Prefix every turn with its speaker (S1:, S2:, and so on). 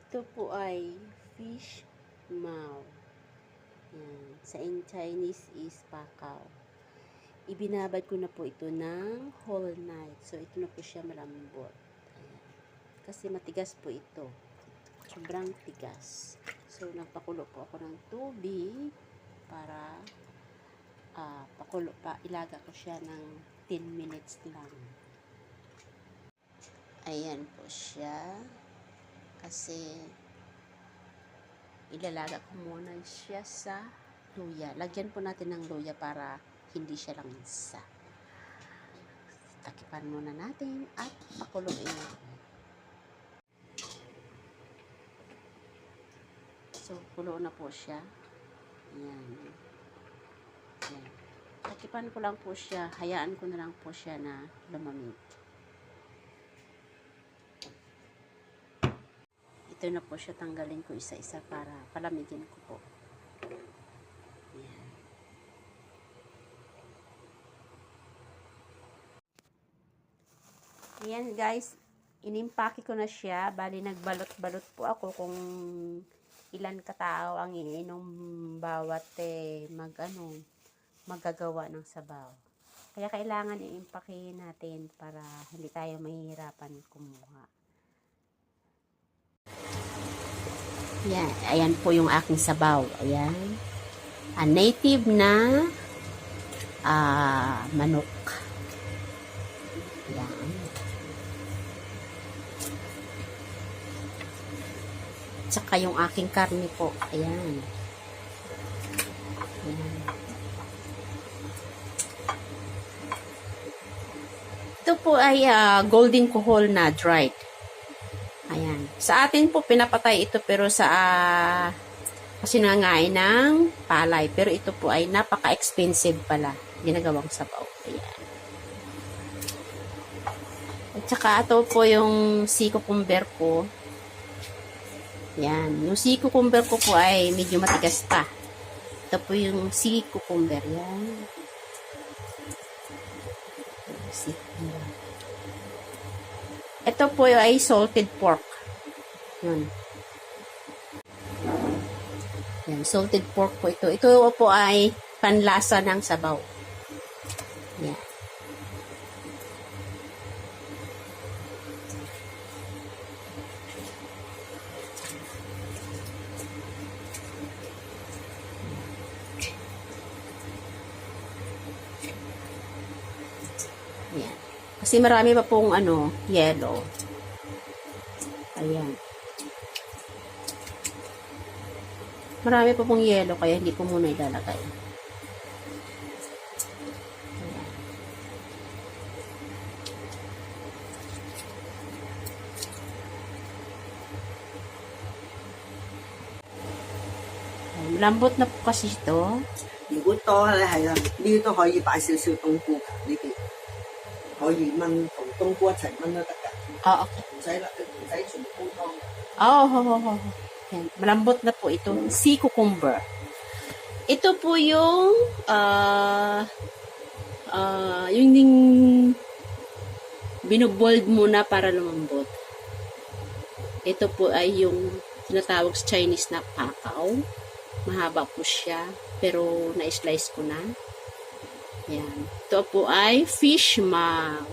S1: Ito po ay fish mao. Yan. Sa in Chinese is pakaw. Ibinabad ko na po ito ng whole night. So, ito na po siya malambot. Ayan. Kasi matigas po ito. Sobrang tigas. So, nagpakulo po ako ng tubig para pakulo pa. Ilaga ko siya ng 10 minutes lang. Ayan po siya. Kasi ilalaga ko muna siya sa luya. Lagyan po natin ng luya para hindi siya langsa. Takipan muna natin at pakuluin. So, kulo na po siya. Ayan. Ayan. Takipan ko lang po siya. Hayaan ko na lang po siya na lumamig. Ito na po siya, tanggalin ko isa-isa para palamigin ko po. Ayan. Ayan guys, inimpake ko na siya. Bali nagbalot-balot po ako kung ilan katao ang iinom bawat magagawa ng sabaw. Kaya kailangan iimpakehin natin para hindi tayo mahihirapan kumuha. Yan, ayan po yung aking sabaw. Ayan. Native na manok. Ayan. Tsaka yung aking karne po. Ayan. Ayan. Ito po ay golden kohol na dried. Ayan. Sa atin po, pinapatay ito pero sa kasi nangangain ng palay. Pero ito po ay napaka-expensive pala. Ginagawang sabaw. Ayan. At saka ito po yung sea cucumber ko. Ayan. Yung sea cucumber ko po ay medyo matigas pa. Ito po yung sea cucumber. Ayan. Sea cucumber. Ito po ay salted pork. Yun. Yan, salted pork po ito. Ito po ay panlasa ng sabaw. Yan. Yan. Kasi marami pa pong yellow. Ayan. Marami pa pong yellow kaya hindi ko muna ilalagay. Ayan. Ayan. Lambot na po kasi ito.
S2: 如果多咧係啦，呢都可以擺少少冬菇，呢啲可以炆同冬菇一齊炆都得㗎。
S1: Oh, okay.
S2: 唔使全部煲湯。
S1: Oh. Ayan. Malambot na po ito. Sea cucumber. Ito po yung yung binubold muna para lumambot. Ito po ay yung tinatawag sa Chinese na pakaw. Mahaba po siya, pero na-slice ko na. Yan. Ito po ay fish mao.